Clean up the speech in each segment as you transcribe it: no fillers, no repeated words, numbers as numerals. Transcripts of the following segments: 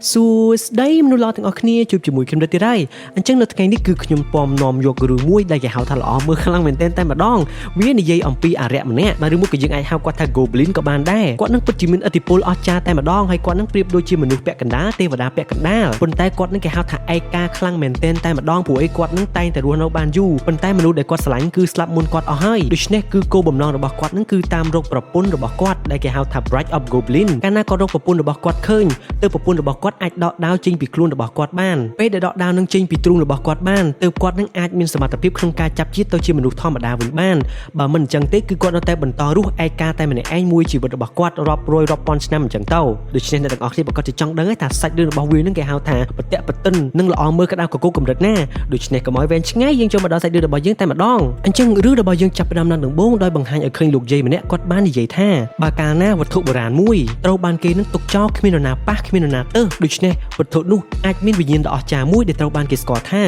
สู้ได้มนุษย์เราทั้งออกเนี่ยจูบจมูกเข้มได้ที่ไรอันเช่นเราทั้งนี้คือขยมปอมนอมยกหรือมวยได้แก่หาวทะเลาะมือข้างล่างเหม็นเต้นแต่มาดองเวียนในยัยอมปีอาระมันเนี่ยมาดูมุกกับยังไงหาวกว่าทาโกบลินกับบานได้กอดนั่งปัจจิมินอติปูลอจาแต่มาดองให้กอดนั่งเปรียบโดยจีมนุษย์แปะกันดาเทวดาแปะกันดาปนใต้กอดนั่งแก่หาวทาไอก้าข้างล่างเหม็นเต้นแต่มาดองผัวไอกอดนั่งไตแต่รัวน้องบานยูปนใต้มนุษย์ได้กอดสลายคือสลับมุนกอดเอาให้โดยเฉพาะคือโกบ่มนองระบบกอดนั่นคือตามโรคประปุ่นระบบกอดได้แก่หาวทา Bride of Goblin การน่ากอดโรคประปุ่นระบบกอดเคยเติมประปุ่นระบบกอดไอดอกดาวจริงปีกลุ่นរបស់គាត់បានពេលដែលដកដាវនឹងចេញពីទ្រូងរបស់គាត់បានទើបគាត់នឹងអាចមានសមត្ថភាពក្នុងការចាប់ជាតិទៅជាមនុស្សធម្មតាវិញបានបើមិនអញ្ចឹងទេគឺគាត់នៅតែបន្តរស់ឯកាតែម្នាក់ឯងមួយជីវិតរបស់គាត់រាប់រយរាប់ពាន់ឆ្នាំអញ្ចឹងទៅដូច្នេះអ្នកទាំងអស់គ្នាប្រកាសជាចង់ដឹងថាសាច់រឿងរបស់វានឹងគេហៅថាបតិបតិននិងល្អមើលក្តៅកកកម្រិតណាដូច្នេះកុំឲ្យវែងឆ្ងាយយើងចូលមកដល់សាច់រឿងរបស់យើងតែម្ដងអញ្ចឹងរឿងរបស់យើងចាប់ផ្ដើមដល់ដំបូងដោយបង្ហាញឲ្យឃើញលោកយាយម្នាក់គាត់បាននិយាយថាបើកាលណាវត្ថុបុរាណមួយត្រូវបានគេនឹងទុកចោលគ្មាននរណាប៉ះគ្មាននរណាទៅដូច្នេះវត្ថុនោះអាចមានវិញ្ញាណដ៏អស្ចារ្យមួយដែលត្រូវបានគេស្គាល់ថា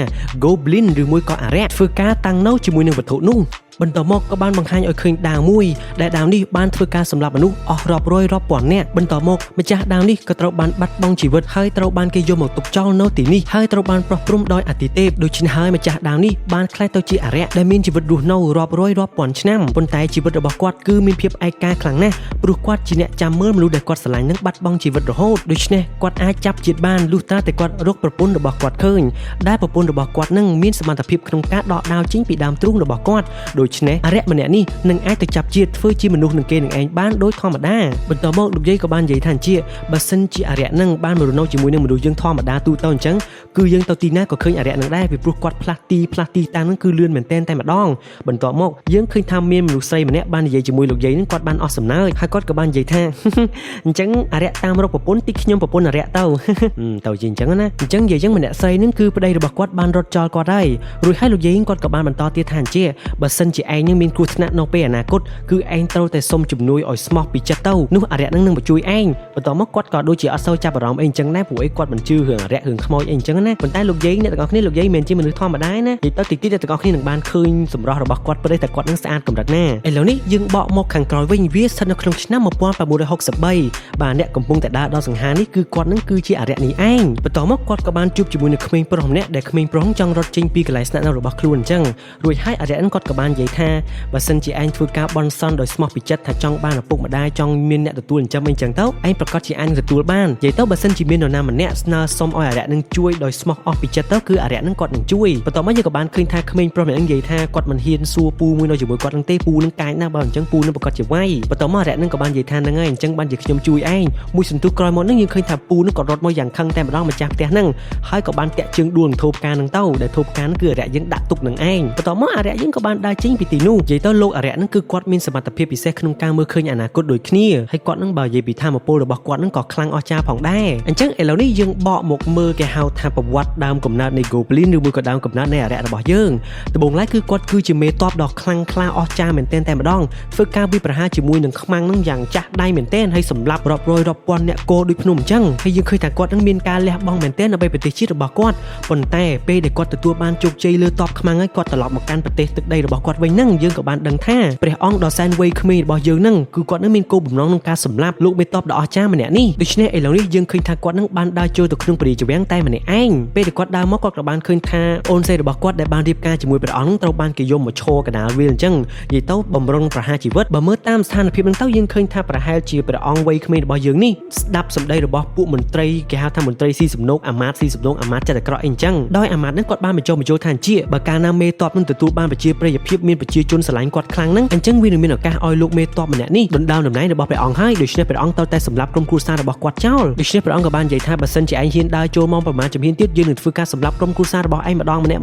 Goblin ឬមួយក៏អារក្សធ្វើការតាំងនៅជាមួយនឹងវត្ថុនោះបន្តមកក៏បានបង្ហាញឲ្យឃើញដាវមួយដែលដាវនេះបានធ្វើការសម្លាប់មនុស្សអស់រាប់រយរាប់ពាន់នាក់បន្តមកម្ចាស់ដាវនេះក៏ត្រូវបានបាត់បង់ជីវិតហើយត្រូវបានគេយកមកទុកចោលនៅទីនេះហើយត្រូវបានប្រោះព្រំដោយអាទិទេពដូច្នេះហើយម្ចាស់ដាវនេះបានក្លាយទៅជាអារក្សដែលមានជីវិតរស់នៅរាប់រយរាប់ពាន់ឆ្នាំប៉ុន្តែជីវិតរបស់គាត់គឺមានភាពឯកាខ្លាំងណាស់ព្រោះគាត់ជាអ្នកចាំមើលមនុស្សដែលគាត់ស្រឡាញ់នឹងបាត់បង់ជីវិតរហូតដូច្នេះគាត់អាចចាប់ជាតិបានលុះត្រាតែគាត់រកប្រពន្ធរបស់គាត់ឃើញដែលប្រពន្ធរបស់គាត់នឹងមានសមត្ថភាពក្នុងការដកដាវចេញពីដើមទ្រូងរបស់គាត់ដូច្នេះអារក្សម្នាក់នេះនឹងអាចទៅចាប់ជាតិធ្វើជាមនុស្សនឹងគេនឹងឯងបានដោយធម្មតាបន្តមកលោកយាយក៏បាននិយាយថាជាបើសិនជាអារក្សនឹងបានមករស់នៅជាមួយនឹងមនុស្សយើងធម្មតាទូទៅអញ្ចឹងគឺយើងទៅទីណាក៏ឃើញអារក្សនឹងដែរពីព្រោះគាត់ផ្លាស់ទីតាំងនឹងគឺលឿនមែនតែម្ដងបន្តមកយើងឃើញថាមានមនុស្សស្រីម្នាក់បាននិយាយជាមួយលោកយាយនឹងគាត់បានអស់សំណើចហើយគាត់ក៏បាននិយាយថាអញ្ចឹងអារក្សតាមរកប្រពន្ធទីខ្ញុំប្រពន្ធអារក្សទៅជាអញ្ចឹងណាអញ្ចឹងយាយយើងម្នាក់ស្រីនឹងគឺប្តីរបស់គាត់បានរត់ចោលគាត់ហើយរួចហើយលោកយាយគាត់ក៏បានបន្តទៀតថាជាបើសិនជាឯងនឹងមានគ្រោះថ្នាក់នៅពេលអនាគតគឺឯងត្រូវតែសុំជំនួយឲ្យស្មោះពីចិត្តទៅនោះអារក្សនឹងមកជួយឯងបន្តមកគាត់ក៏ដូចជាអត់សូវចាប់អារម្មណ៍អីអញ្ចឹងដែរព្រោះគាត់មិនជឿរឿងអារក្សរឿងខ្មោចអីអញ្ចឹងណាប៉ុន្តែលោកយាយអ្នកទាំងអស់គ្នាលោកយាយមិនជាមនុស្សធម្មតាណានិយាយទៅតិចៗអ្នកទាំងអស់គ្នានឹងបានឃើញសម្រស់របស់គាត់ព្រោះតែគាត់នឹងស្អាតកម្រិតណាឥឡូវនេះយើងបកមកខាងក្រោយវិញវាស្ថិតនៅក្នុងឆ្នាំ1963បាទអ្នកកំពុងតែដើរដល់សង្ហានេះគឺគាត់នឹងគឺជាអារក្សនេះឯងបន្តមកគាត់ក៏បានជួបជាមួយនឹងក្មេងប្រុសម្នាក់ដែលក្មេងប្រុសចង់រត់ចេញពីកន្លែងស្នាក់នៅរបស់ខ្លួនអញ្ចឹងរួចហើយអារក្សគាត់ក៏បាននិយាយថាបើសិនជាឯងធ្វើការបន់សន់ដោយស្មោះពីចិត្តថាចង់បានឪពុកម្ដាយចង់មានអ្នកទទួលចិញ្ចឹមអីចឹងទៅឯងប្រកាសជាអាចនឹងទទួលបាននិយាយទៅបើសិនជាមាននរណាម្នាក់ស្នើសុំឲ្យអារក្សនឹងជួយដោយស្មោះអស់ពីចិត្តទៅគឺអារក្សនឹងគាត់នឹងជួយបន្ទាប់មកយើងក៏បានឃើញថាក្មេងប្រុសម្នាក់នឹងនិយាយថាគាត់មិនហ៊ានសួរពូមួយនៅជាមួយគាត់នឹងទេពូនឹងកាចណាស់បើអញ្ចឹងពូនឹងប្រកាសជាវាយបន្ទាប់មកអារក្សនឹងក៏បាននិយាយថាហ្នឹងហើយអញ្ចឹងបានជាខ្ញុំជួយឯងមួយសន្ទុះក្រោយមកនឹងយើងឃើញថាពូនឹងក៏រត់មកយ៉ាងខឹងតែម្ដងម្ចាស់ផ្ទះហ្នឹងហើយក៏បានតាក់ជើងដួលនឹងធូបការនឹងទៅដែលធូបការនឹងគឺអារក្សយើងដាក់ទុកនឹងឯងបន្ទាប់មកអារក្សយើងក៏បានដើរចេញពីទីនោះនិយាយទៅលោកអារក្សនឹងគឺគាត់មានសមត្ថភាពពិសេសក្នុងការមើលឃើញអនាគតដូចគ្នាហើយគាត់នឹងបើនិយាយពីធម៌ពលរបស់គាត់នឹងក៏ខ្លាំងអស្ចារ្យផងដែរអញ្ចឹងឥឡូវនេះយើងបកមកមើលគេហៅថាប្រវត្តិដើមកំណើតនៃ Goblin ឬមួយក៏ដើមកំណើតនៃអារក្សរបស់យើងដំបូងឡើយគឺគាត់គឺជាមេតបដ៏ខ្លាំងក្លាអស្ចារ្យមែនទែនតែម្ដងធ្វើការវាយប្រហារជាមួយនឹងខ្មាំងនឹងយ៉ាងចាស់ដៃមែនទែនហើយសម្លាប់រាប់រយរាប់ពាន់អ្នកគោដូចភ្នំអញ្ចឹងហើយយើងឃើញថាគាត់នឹងមានការលះបង់មែនទែនដើម្បីប្រទេសជាតិរបស់គាត់ប៉ុន្តែពេលដែលគាត់ទទួលបានជោគជ័យលើតបខ្មាំងហើយគាត់ត្រឡប់មកកាន់ប្រទេសទឹកដីរបស់គាត់វិញហ្នឹងយើងក៏បានដឹងថាព្រះអង្គដ៏សែនវ័យក្មេងរបស់យើងហ្នឹងគឺគាត់នឹងមានគោលបំណងក្នុងការសម្លាប់លោកមេតបដ៏អស្ចារ្យម្នាក់នេះដូច្នេះឥឡូវនេះយើងឃើញថាគាត់នឹងបានដើរចូលទៅក្នុងព្រះរាជវាំងតែម្នាក់ឯងពេលដែលគាត់ដើរមកគាត់ក៏បានឃើញថាអូនស្រីរបស់គាត់ដែលបានរៀបការជាមួយព្រះអង្គនឹងត្រូវបានគេយកមកឈរកណ្ដាលវាលអញ្ចឹងនិយាយទៅបំរុងប្រហារជីវិតបើមើលតាមស្ថានភាពហ្នឹងទៅយើងឃើញថាប្រហែលជាព្រះអង្គវ័យក្មេងរបស់យើងនេះស្ដាប់សម្ដីរបស់ពួកមន្ត្រីគេហៅថាមន្ត្រីស៊ីសំណូកអាមាត្យស៊ីសំណូកអាមាត្យចិត្តអាក្រក់អីអញ្ចឹងដោយអាមាត្យហ្នឹងគាត់បានបញ្ចុះបញ្ចូលថាជាបើកាលណាមេតបនឹងទទួលបានប្រជាប្រិយភាពមានប្រជាជនស្រឡាញ់គាត់ខ្លាំងហ្នឹងអញ្ចឹងវានឹងមានឱកាសឲ្យលោកមេតបម្នាក់នេះដណ្ដើមតំណែងរបស់ព្រះអង្គហើយដូច្នេះព្រះអង្គត្រូវតែសម្លាប់ក្រុមគ្រួសាររបស់គាត់ចោលដូច្នេះព្រះអង្គក៏បាននិយាយថាបើសិនជាឯងហ៊ានដើរចូលមកប្រមាណជំហានទៀតយើងនឹងធ្វើការសម្លាប់ក្រុមគ្រួសាររបស់ឯងម្ដងម្នាក់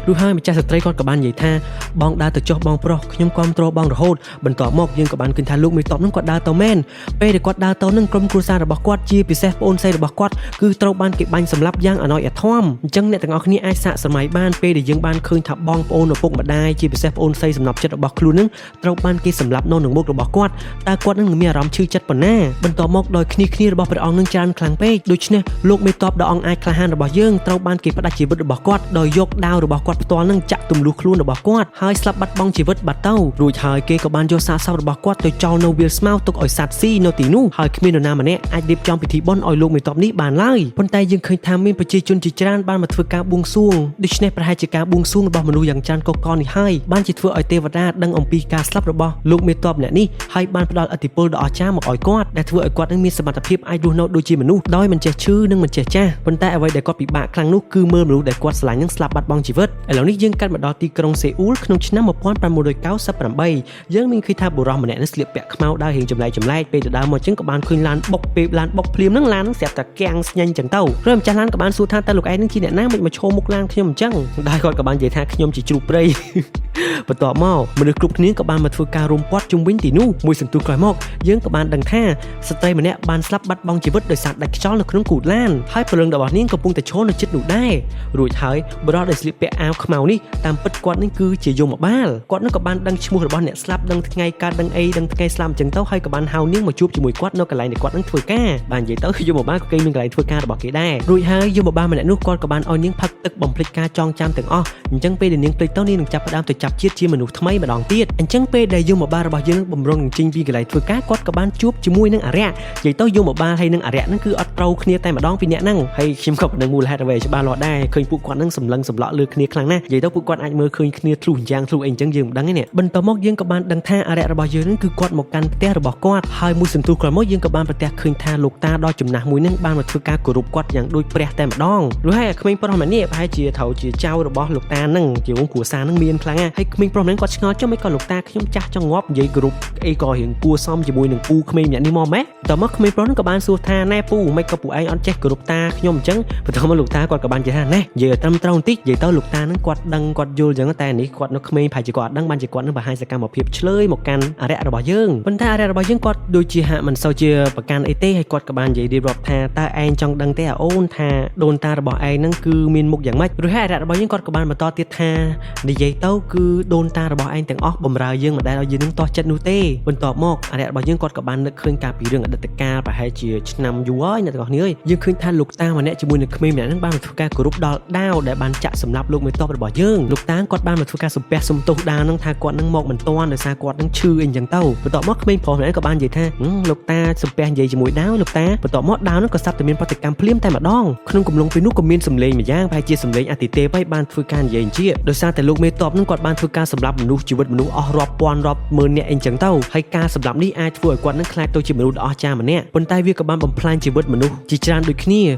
រួចហើយម្ចាស់ស្ត្រីគាត់ក៏បាននិយាយថាបងដើរទៅចុះបងប្រុសខ្ញុំគាំទ្របងរហូតបន្ទាប់មកយើងក៏បានឃើញថាលោកមេតបនឹងគាត់ដើរទៅមែនពេលដែលគាត់ដើរទៅនឹងក្រុមគ្រួសាររបស់គាត់ជាពិសេសប្អូនស្រីរបស់គាត់គឺត្រូវបានគេបាញ់សម្លាប់យ៉ាងអណោចអធមអញ្ចឹងអ្នកទាំងអស់គ្នាអាចសាកសម័យបានពេលដែលយើងបានឃើញថាបងប្អូនឪពុកម្ដាយជាពិសេសប្អូន ស្រីសំណប់ចិត្តរបស់ខ្លួននឹងត្រូវបានគេសម្លាប់នៅនឹងមុខរបស់គាត់តើគាត់នឹងមានអារម្មណ៍ឈឺចិត្តប៉ុណ្ណាបន្ទាប់មកដោយគ្នារបស់ព្រះអង្គនឹងច្រើនខ្លាំងពេកដូច្នេះលោកមេតបដ៏អង្អាចក្លាហានរបស់យើងត្រូវបានគេផ្ដាច់ជីវិតរបស់គាត់ដោយយកដាវរបស់គាត់ផ្ទាល់នឹងចាក់ទម្លុះខ្លួនរបស់គាត់ហើយស្លាប់បាត់បង់ជីវិតបាត់ទៅរួចហើយគេក៏បានយកសាកសពរបស់គាត់ទៅចោលនៅវាលស្មៅទុកឲ្យសត្វស៊ីនៅទីនោះហើយគ្មាននរណាម្នាក់អាចរៀបចំពិធីបុណ្យឲ្យលោកមេតបនេះបានឡើយប៉ុន្តែយើងឃើញថាមានប្រជាជនជាច្រើនបានមកធ្វើការបួងសួងដូច្នេះប្រហែលជាការបួងសួងរបស់មនុស្សយ៉ាងច្រើនកកកនេះហើយបានជាធ្វើឲ្យទេវតាដឹងអំពីការស្លាប់របស់លោកមេតបអ្នកនេះហើយបានផ្ដល់ឥទ្ធិពលដ៏អស្ចារ្យមកឲ្យគាត់ដែលធ្វើឲ្យគាត់នឹងមានសមត្ថភាពអាចរស់នៅដូចជាមនុស្សដោយមិនចេះឈឺនិងមិនចេះចាស់ប៉ុន្តែអ្វីដែលគាត់ពិបាកខ្លាំងនោះគឺមើលមនុស្សដែលគាត់ស្រឡាញ់នឹងស្លាប់បាត់បង់ជីវិតឥឡូវនេះយើងកាត់មកដល់ទីក្រុងសេអ៊ូលក្នុងឆ្នាំ1998យើងមានឃើញថាបុរសម្នាក់នឹងស្លៀកពាក់ខ្មៅដើររៀងចម្លែកពេលទៅដើរមកចឹងក៏បានឃើញឡានបុកពេលឡានបុកភ្លាមនឹងឡាននឹងស្រាប់តែគាំងស្ញាញ់ចឹងទៅrồiម្ចាស់ឡានក៏បានសួរថាតើលោកឯងនឹងជាអ្នកណាមិនមកឈោមុខឡានខ្ញុំអញ្ចឹងដែរគាត់ក៏បាននិយាយថាខ្ញុំជាជ្រូកព្រៃបន្ទាប់មកមនុស្សគ្រប់គ្នាក៏បានមកធ្វើការរុំព័ទ្ធជុំវិញទីនោះមួយសន្ទុះក្រោយមកយើងក៏បានដឹងថាស្ត្រីម្នាក់បានស្លាប់បាត់បង់ជីវិតដោយសារដាច់ខ្យល់នៅក្នុងគូតឡានហើយព្រលឹងរបស់នាងកំពុងតែឈរនៅជិតនោះដែររួចហើយបរិសុទ្ធដែលស្លៀកពាក់អាវខ្មៅនេះតាមពិតគាត់នឹងគឺជាយមបាលគាត់នឹងក៏បានដឹងឈ្មោះរបស់អ្នកស្លាប់ដឹងថ្ងៃកើតដឹងអីដឹងថ្ងៃស្លាប់អញ្ចឹងទៅហើយក៏បានហៅនាងមកជួបជាមួយគាត់នៅកន្លែងដែលគាត់នឹងធ្វើការបាននិយាយទៅយមបាលក៏គេមានកន្លែងធ្វើការរបស់គេដែររួចហើយយមបាលម្នាក់នោះគាត់ក៏បានឲ្យនាងផឹកទឹកបំភ្លេចការចងចាំទាំងអស់អញ្ចឹងពេលដែលនាងភ្លេចទៅនាងនឹងចាប់ផ្ដើមទៅចាប់ជាតិជាមនុស្សថ្មីម្ដងទៀតអញ្ចឹងពេលដែលយមបាលរបស់យើងបំរុងចេញពីកន្លែងធ្វើការគាត់ក៏បានជួបជាមួយនឹងអរិយនិយាយទៅយមបាលហើយនឹងអរិយហ្នឹងគឺអត់ត្រូវគ្នាតែម្ដងពីអ្នកហ្នឹងហើយខ្ញុំក៏មិនដឹងមូលហេតុអ្វីច្បាស់លាស់ដែរឃើញពួកគាត់ហ្នឹងសម្លឹងសម្លក់លើគ្នាខ្លាំងណាស់និយាយទៅពួកគាត់អាចមើលឃើញគ្នាធ្លុះយ៉ាងធ្លុះអីអញ្ចឹងយើងមិនដឹងទេនេះបន្ទាប់មកយើងក៏បានដឹងថាអរិយរបស់យើងហ្នឹងគឺគាត់មកកាន់ផ្ទះរបស់គាត់ហើយមួយសន្ទុះក្រោយមកយើងក៏បានប្រទះឃើញថាលោកតាដ៏ចំណាស់មួយហ្នឹងបានមកធ្វើការគោរពគាត់យ៉ាងដូចព្រះតែម្ដងរួចហើយក្មេងប្រុសម្នាក់នេះប្រហែលជាត្រូវជាចៅរបស់លោកតាហ្នឹងជាវងគ្រួសារហ្នឹងមានខ្លាំងណាស់ហើយក្មេងប្រុសម្នាក់គាត់ឆ្ងល់ចុះមិនក៏លោកតាខ្ញុំចាស់ចង់ងាប់និយាយគោរពអីក៏រៀងគួសមជាមួយនឹងពូក្មេងម្នាក់នេះមកម៉េះតើមកក្មេងប្រុសហ្នឹងក៏បានសួរថាណែពូមិនក៏ពូឯងអត់ចេះគោរពតាខ្ញុំអញ្ចឹងបន្ទាប់មកលោកតាគាត់ក៏បាននិយាយថាណែនិយាយត្រឹមត្រូវបន្តិចនិយាយទៅលោកតាហ្នឹងគាត់ដឹងគាត់យល់អញ្ចឹងតែនេះគាត់នៅក្មេងប្រហែលជាគាត់អត់ដឹងបានជាគាត់នឹងបង្ហាញសកម្មភាពឆ្លើយមកកាន់អរិយរបស់យើងប៉ុន្តែអរិយរបស់យើងគាត់ដូចជាហាក់មិនសូវជាប្រកាន់អីទេហើយគាត់ក៏បាននិយាយរៀបរាប់ថាតើឯងចង់ដឹងទេអូនថាដូនតារបស់ឯងហ្នឹងគឺមានមុខយ៉ាងម៉េចរួចហើយអរិយរបស់យើងគាត់ក៏បានបន្តទៀតថានិយាយទៅគឺដូនតារបស់ឯងទាំងអស់បំរើយើងមិនដែលឲ្យយើងនឹងតោះចិត្តនោះទេបន្ទាប់មកអរិយរបស់យើងគាត់ក៏បាននឹកឃើញការពីរឿងអតីតកាលប្រហែលជាឆ្នាំយូរហើយអ្នកទាំងអស់គ្នាយើងឃើញថាលោកតាម្នាក់ជាមួយនឹងក្មេងម្នាក់ហ្នឹងបានធ្វើការគោរពដល់ដាវដែលបានចាក់សម្លាប់លោកមេតបរបស់យើងលោកតាគាត់បានមកធ្វើការសំពះសំទោសដាវហ្នឹងថាគាត់នឹងមកមិនទាន់ដោយសារគាត់នឹងឈឺអីចឹងទៅបន្ទាប់មកក្មេងប្រុសម្នាក់ក៏បាននិយាយថាលោកតាសំពះនិយាយជាមួយដាវលោកតាបន្ទាប់មកដាវហ្នឹងក៏ស្ដាប់តែមានប្រតិកម្មភ្លាមតែម្ដងក្នុងកំឡុងពេលនោះក៏មានសម្លេងម្យ៉ាងប្រហែលជាសម្លេងអតិទេពហើយបានធ្វើការនិយាយអញ្ជាដោយសារតែលោកមេតបហ្នឹងគាត់បានធ្វើការសម្លាប់មនុស្សជីវិតមនុស្សអស់រាប់ពាន់រាប់ម៉ឺននាក់អីចឹងទៅហើយការសម្លាប់នេះអាចធ្វើឲ្យគាត់នឹងខ្លាចទៅជាមនុស្សដ៏អស្ចារ្យម្នាក់ប៉ុន្តែវាក៏បានបំផ្លាញជីវិតមនុស្សជាច្រើនដូចគ្ន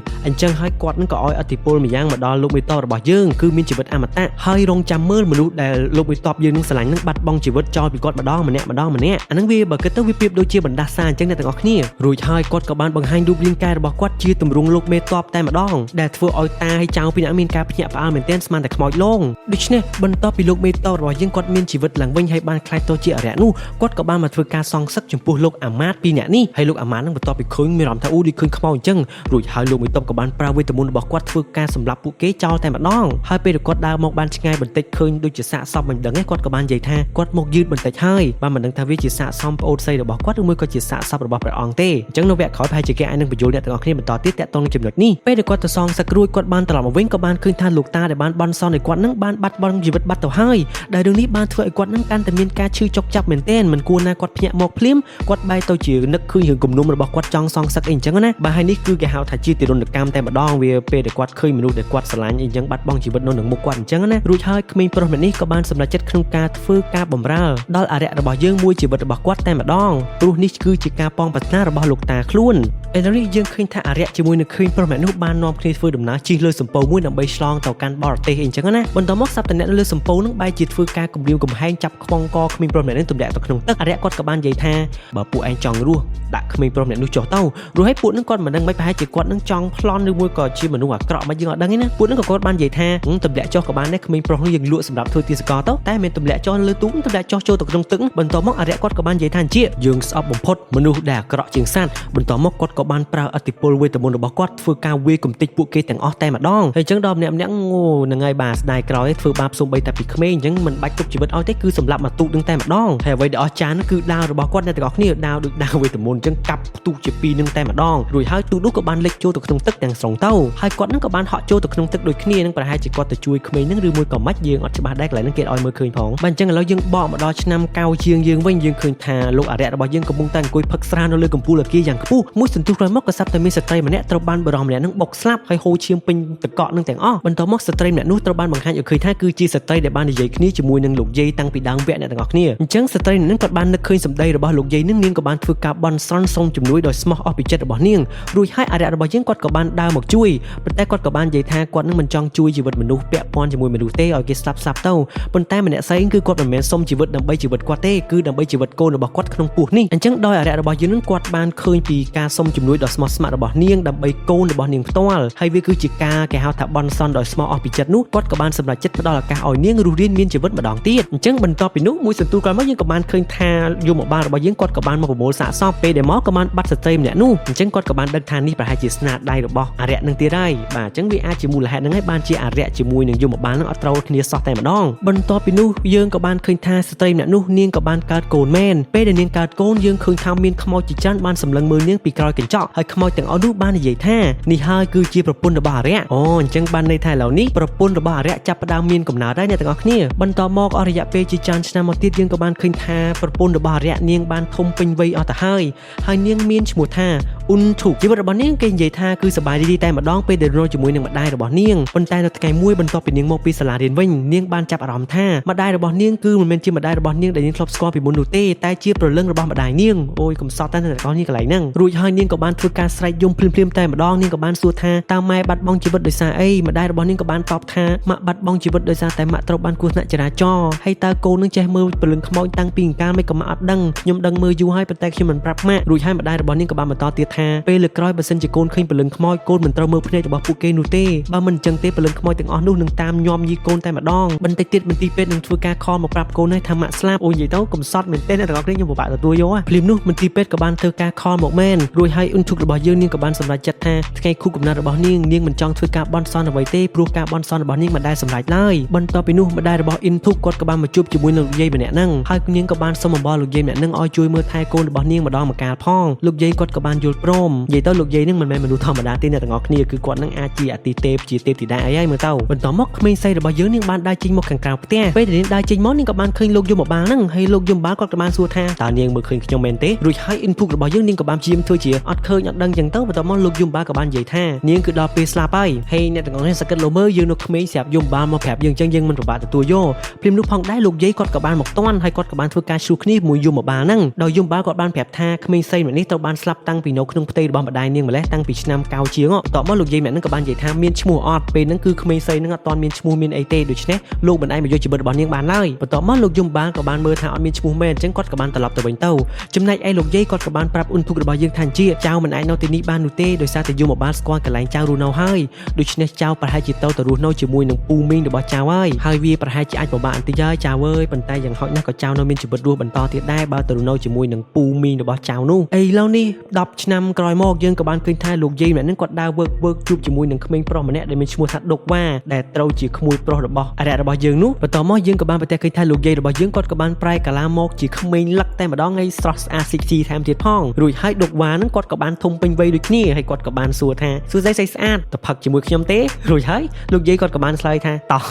ាអញ្ចឹងហើយគាត់នឹងក៏ឲ្យឥទ្ធិពលម្យ៉ាងមកដល់លោកមេតបរបស់យើងគឺមានជីវិតអមតៈហើយរងចាំមើលមនុស្សដែលលោកមេតបយើងនឹងស្រឡាញ់នឹងបាត់បង់ជីវិតចោលពីគាត់ម្ដងម្នាក់អាហ្នឹងវាបើគិតទៅវាប្រៀបដូចជាបណ្ដាសាអញ្ចឹងអ្នកទាំងអស់គ្នារួចហើយគាត់ក៏បានបង្ហាញរូបរាងកាយរបស់គាត់ជាទម្រង់លោកមេតបតែម្ដងដែលធ្វើឲ្យតាហើយចៅពីអ្នកមានការភ្ញាក់ផ្អើលមែនទែនស្មានតែខ្មោចលងដូច្នេះបន្ទាប់ពីលោកមេតបរបស់យើងគាត់មានជីវិតឡើងវិញហើយបានខ្លាយទៅជាអរិយនោះគាត់ក៏បានមកធ្វើការសងសឹកចំពោះលោកអាម៉ាតពីអ្នកនេះហើយលោកអាម៉ាតនឹងបន្ទាប់ពីឃើញមានអារម្មណ៍ថាដូចឃើញខ្មោចអញ្ចឹងរួចហើយលោកមេតបក៏បានប្រើវេទមន្តរបស់គាត់ធ្វើការសម្លាប់ពួកគេចោលតែម្ដងហើយពេលគាត់ដើរមកបានឆ្ងាយបន្តិចឃើញដូចជាសាកសពមិនដឹងទេគាត់ក៏បាននិយាយថាគាត់មកយឺតបន្តិចហើយបានមិនដឹងថាវាជាសាកសមប្អូនស្រីរបស់គាត់ឬមួយក៏ជាសាកសពរបស់ព្រះអង្គទេអញ្ចឹងនៅវគ្គក្រោយប្រហែលជាគេអាចនឹងបញ្យល់អ្នកទាំងអស់គ្នាបន្តទៀតតាក់ទងនឹងចំណុចនេះពេលដែលគាត់ទៅសងសឹករួចគាត់បានត្រឡប់មកវិញក៏បានឃើញថាលោកតាដែលបានបន់សល់ឲ្យគាត់នឹងបានបាត់បង់ជីវិតបាត់ទៅហើយដែលរឿងនេះបានធ្វើឲ្យគាត់នឹងកាន់តែមានការឈឺចុកចាប់មែនទែនមិនគួរណាគាត់ភ្ញាក់មកភ្លាមគាត់បែរទៅជានឹកឃើញរឿងគំនុំរបស់គាត់ចង់សងសឹកអីអញ្ចឹងណាបាទហើយនេះគឺគេហៅថាជាទារុណកម្មតែម្ដងវាពេលដែលគាត់ឃើញមនុស្សដែលគាត់ស្រឡាញ់អីអញ្ចឹងបាត់បង់ជីវិតនៅនឹងមុខគាត់អញ្ចឹងណារួចហើយក្មេងប្រុសម្នាក់នេះក៏បានសម្រេចចិត្តក្នុងការធ្វើការបម្រើដល់អរិយរបស់យើងមួយជីវិតរបស់គាត់តែម្ដងព្រោះនេះគឺជាការប៉ងប្រាថ្នារបស់លោកតាខ្លួនឥឡូវនេះយើងឃើញថាអរិយជាមួយនឹងក្មេងប្រុសម្នាក់នោះបាននាំគ្នាធ្វើដំណើរជិះលើសំពៅមួយដើម្បីឆ្លងទៅកាន់បរទេសអីអញ្ចឹងណាបន្ទាប់មកសត្វតអ្នកលើសំពៅនឹងបែរជាធ្វើការគំរាមកំហែងចាប់ខ្វងកក្មេងប្រុសម្នាក់នេះទម្លាក់ទៅក្នុងទឹកអរិយគាត់ក៏បាននិយាយថាបើពួកឯងចង់រស់ដាក់ក្មេងប្រុសម្នាក់នោះចុះទៅរួចហើយពួកនឹងគាត់មិនដឹងមិនប្រហែលជាគាត់នឹងចង់ប្លន់ឬមួយក៏ជាមនុស្សអាក្រក់មិនយើងអត់ដឹងទេណាពួកនឹងក៏គាត់បាននិយាយថាទម្លាក់ចុះក៏បានដែរក្មេងប្រុសនោះយើងលក់សម្រាប់ធ្វើទាសកលទៅតែមិនទម្លាក់ចុះលើទូកទម្លាក់ចុះចូលទៅក្នុងទឹកបន្ទាប់មកអរិយគាត់ក៏បាននិយាយថាជាយើងស្អប់បំផុតមនុស្សដែលអាក្រក់ជាងសត្វបន្ទាប់មកគាត់ក៏បានប្រើឥទ្ធិពលវេទមន្តរបស់គាត់ធ្វើការវាយកំទេចពួកគេទាំងអស់តែម្ដងហើយអញ្ចឹងដល់ម្នាក់ៗហ្នឹងហើយបាទស្ដាយក្រោយធ្វើបាបសូម្បីតែពីក្មេងអញ្ចឹងមិន បាច់ទុកជីវិតឲ្យទេគឺសម្រាប់មកទូកនឹងតែម្ដងហើយអ្វីដែលអស្ចារ្យនោះគឺដាវរបស់គាត់អ្នកទាំងអស់គ្នាដាវដូចដាវវេទមន្តអញ្ចឹងកាប់ទូកជាពីរនឹងតែម្ដងរួចហើយទូកនោះក៏បានលិចចូលទៅក្នុងទឹកទាំងស្រុងទៅហើយគាត់នឹងក៏បានហក់ចូលទៅក្នុងទឹកដូចគ្នានឹងប្រហែលជាគាត់ទៅជួយក្មេងនឹងឬមួយក៏មិនយើងអត់ច្បាស់ដែរកន្លែងហ្នឹងគេឲ្យមើលឃើញផងបាទអញ្ចឹងឥឡូវយើងបកមកដល់ឆ្នាំកៅជាងយើងវិញយើងឃើញថាលោកអរិយរបស់យើងកំពុងតែអង្គុយផឹកស្រានៅលើកំពូលអគារយ៉ាងខ្ពស់មួយសន្ទុះក្រោយមកក៏ស្រាប់តែមានស្ត្រីម្នាក់ត្រូវបានបរិសម្នាក់នឹងបុកស្លាប់ហើយហូរឈាមពេញទឹកកកនឹងទាំងអស់បន្ទាប់មកស្ត្រីម្នាក់នោះត្រូវបានបង្ហាញឲ្យឃើញថាគឺជាស្ត្រីដែលបាននិយាយគ្នាជាមួយនឹងលោកយាយតាំងពីដើមវគ្គអ្នកទាំងអស់គ្នាអញ្ចឹងស្ត្រីនឹងគាត់បាននឹកឃើញសម្ដីរបស់លោកយាយនឹងនាងក៏បានធ្វើការបន់ស្រន់សុំជំនួយដោយស្មោះអស់ពីចិត្តរបស់នាងរួចហើយអរិយរបស់យើងគាត់ក៏បានដើរមកជួយប៉ុន្តែគាត់ក៏បាននិយាយថាគាត់នឹងមិនចង់ជួយជីវិតមនុស្សពាក់ព័ន្ធជាមួយមនុស្សទេឲ្យគេស្លាប់ទៅប៉ុន្តែម្នាក់ស្រីគឺគាត់មិនមែនសុំជីវិតដើម្បីជីវិតគាត់ទេគឺដើម្បីជីវិតកូនរបស់គាត់ក្នុងពោះនេះអញ្ចឹងដោយអរិយរបស់យើងនឹងគាត់បានឃើញពីការសុំជំនួយដ៏ស្មោះស្ម័គ្ររបស់នាងដើម្បីកូនរបស់នាងផ្ទាល់ហើយវាគឺជាការគេហៅថាបន់ស្រន់ដោយស្មោះអស់ពីចិត្តនោះគាត់ក៏បានសម្រេចចិត្តផ្ដល់ឱកាសឲ្យនាងរស់រានមានជីវិតម្ដងទៀតអញ្ចឹងបន្ទាប់ពីនោះមួយសន្ទុះក្រោយមកយើងក៏បានឃើញថាយមបាលរបស់យើងគាត់ក៏បានមកប្រមូលសាកសពពេលដែលមកក៏បានបាត់ស្ត្រីម្នាក់នោះអញ្ចឹងគាត់ក៏បានដឹងថានេះប្រហែលជាស្នាដៃរបស់អរិយនឹងទៀតហើយបាទអញ្ចឹងវាអាចជាមូលហេតុហ្នឹងហើយបានជាអរិយជាមួយនឹងយមបាលនឹងអត់ត្រូវគ្នាសោះតែម្ដងបន្ទាប់ពីនោះយើងក៏បានឃើញថាស្ត្រីម្នាក់នោះនាងក៏បានកើតកូនមែនពេលដែលនាងកើតកូនយើងឃើញថាមានខ្មោចជាច្រើនបានសម្លឹងមើលនាងពីក្រោយកញ្ចក់ហើយខ្មោចទាំងអស់នោះបាននិយាយថានេះហើយគឺជាប្រពន្ធរបស់អរិយអូអញ្ចឹងបានន័យថាឥឡូវនេះប្រពន្ធរបស់អរិយចាប់ផ្ដើមមានកំណើតហើយអ្នកទាំងអស់គ្នាបន្តមកអរិយពេលជាច្រើនឆ្នាំមកទៀតយើងក៏បានឃើញថាប្រពន្ធរបស់អរិយនាងបានធំពេញវ័យអស់ទៅហើយនាងមានឈ្មោះថាអ៊ុនធុកជីវិតរបស់នាងគេនិយាយថាគឺសប្បាយរីកតែម្ដងពេលដែលរស់ជាមួយនឹងម្ដាយរបស់នាងប៉ុន្តែនៅថ្ងៃមួយបន្ទាប់ពីនាងមកពីសាលារៀនវិញនាងបានចាប់អារម្មណ៍ថាម្ដាយរបស់នាងគឺមិនមែនជាម្ដាយរបស់នាងដែលនាងធ្លាប់ស្គាល់ពីមុននោះទេតែជាព្រលឹងរបស់ម្ដាយនាងអូយកំសត់តែអ្នកទាំងអស់គ្នាកន្លែងហ្នឹងរួចហើយនាងក៏បានធ្វើការស្រែកយំភ្លាមៗតែម្ដងនាងក៏បានសួរថាតើម៉ែបាត់បង់ជីវិតដោយសារអីម្ដាយរបស់នាងក៏បានតបថាម៉ាក់បាត់បង់ជីវិតដោយសារតែម៉ាក់ត្រូវបានគ្រោះថ្នាក់ចរាចរណ៍ហើយតើកូននឹងចេះមើលព្រលឹងខ្មោចតាំងពីអង្ការមិនក៏ម៉ាក់អត់ដឹងខ្ញុំដឹងមើលយូរហើយប៉ុន្តែខ្ញុំមិនប្រាប់ម៉ាក់រួចហើយម្ដាយរបស់នាងក៏បានបន្តទៀតថាពេលលើកក្រោយបើសិនជាកូនឃើញព្រលឹងខ្មោចកូនមិនត្រូវមើលភ្នែករបស់ពួកគេនោះទេបើមិនអញ្ចឹងទេព្រលឹងខ្មោចទាំងអស់នោះនឹងតាមញោមយីកូនតែម្ដងបន្តិចទៀតមន្ទីរពេទ្យនឹងធ្វើការខលមកប្រាប់កូនឲ្យថាម៉ាក់ស្លាប់អូនិយាយទៅកំសត់មែនទេអ្នកទាំងអស់គ្នាខ្ញុំពិបាកទទួលយកភ្លាមនោះមន្ទីរពេទ្យក៏បានធ្វើការខលមកមែនរួចហើយអ៊ុនធុករបស់យើងនាងក៏បានសម្រេចចិត្តថាថ្ងៃខួបកំណើតរបស់នាងមិនចង់ធ្វើការបន់ស្រន់អ្វីទេព្រោះការបន់ស្រន់របស់នាងមិនដែលសម្រេចឡើយបន្ទាប់ពីនោះម្ដាយរបស់អ៊ុនធុកគាត់ក៏បានមកជួបជាមួយនឹងលោកយាយម្នាក់ហ្នឹងហើយនាងក៏បានសុំអំបោះលោកយាយម្នាក់ហ្នឹងឲ្យជួយមើលថែកូនរបស់នាងម្ដងម្កាលផងលោកយាយគាត់ក៏បានយល់ព្រមនិយាយទៅលោកយាយហ្នឹងមិនមែនមនុស្សធម្មតាទេអ្នកទាំងអស់គ្នាគឺគាត់នឹងអាចជាអតិទេពជាទេពធីតាអីហើយមើលទៅបន្ទាប់មកក្មេងស្រីរបស់យើងនាងបានដើរចេញមកខាងក្រៅផ្ទះពេលដែលនាងដើរចេញមកនាងក៏បានឃើញលោកយមបាលហ្នឹងហើយលោកយមបាលគាត់ក៏បានសួរថាតើនាងមើលឃើញខ្ញុំមែនទេរួចហើយអ៊ុនធុករបស់យើងនាងក៏បានព្យាយាមធ្វើជាអត់ឃើញអត់ដឹងចឹងទៅបន្ទាប់មកលោកយមបាលក៏បាននិយាយថានាងគឺដល់ពេលស្លាប់ហើយអ្នកទាំងអស់គ្នាសង្កត់លោមើលយើងនៅក្មេងស្រាប់យមបាលមកប្រាប់យើងចឹងយើងមិនពិបាកទទួលយកព្រាមនោះផងដែរលោកយាយគាត់ក៏បានមកតាន់ហើយគាត់ក៏បានធ្វើការជួគ្នាជាមួយយមបាលហ្នឹងដោយយមបាលគាត់បានប្រាប់ថាក្មេងស្រីម្នាក់នេះត្រូវបានស្លាប់តាំងពីនៅក្នុងផ្ទៃរបស់ម្ដាយនាងម្លេះតាំងពីឆ្នាំកៅជាងបន្ទាប់មកលោកយាយម្នាក់ហ្នឹងក៏បាននិយាយថាមានឈ្មោះអត់ពេលហ្នឹងគឺក្មេងស្រីហ្នឹងអត់ទាន់មានឈ្មោះមានអីទេដូច្នេះលោកមិនអាចមកយកជីវិតរបស់នាងបានឡើយបន្ទាប់មកលោកយមបាលក៏បានមើលថាអត់មានឈ្មោះមែនអញ្ចឹងគាត់ក៏បានត្រឡប់ទៅវិញទៅចំណែកឯលោកយាយគាត់ក៏បានប្រាប់អ៊ុនធុករបស់យើងថាជាចៅមិនអាចនៅទីនេះបាននោះទេដោយសារតែយមបាលស្គាល់កន្លែងចៅរស់នៅហើយដូច្នេះចៅប្រហែលជាទៅរស់នៅជាមួយនឹងពូមីងរបស់ចៅហើយវាប្រហែលជាអាចពិបាកបន្តិចហើយចៅអើយប៉ុន្តែយ៉ាងហោចណាស់ក៏ចៅនៅមានជីវិតរស់បន្តទៀតដែរបើទៅរស់នៅជាមួយនឹងពូមីងរបស់ចៅនោះឥឡូវនេះ10ឆ្នាំក្រោយមកយើងក៏បានឃើញថាលោកយាយម្នាក់ហ្នឹងគាត់ដើរវើកជួបជាមួយនឹងក្មេងប្រុសម្នាក់ដែលមានឈ្មោះថាដុកវ៉ាដែលត្រូវជាក្មួយប្រុសរបស់អរិយរបស់យើងនោះបន្ទាប់មកយើងក៏បានប្រទះឃើញថាលោកយាយរបស់យើងគាត់ក៏បានប្រែកាឡាមកជាក្មេងលឹកតែម្ដងហើយស្រស់ស្អាតស៊ីកស៊ីថែមទៀតផងរួចហើយដុកវ៉ាហ្នឹងគាត់ក៏បានធំពេញវ័យដូចគ្នាហើយគាត់ក៏បានសួរថាសួស្ដីស្អាតទៅផឹកជាមួយខ្ញុំទេរួចហើយលោកយាយគាត់ក៏បានឆ្លើយថាតោះ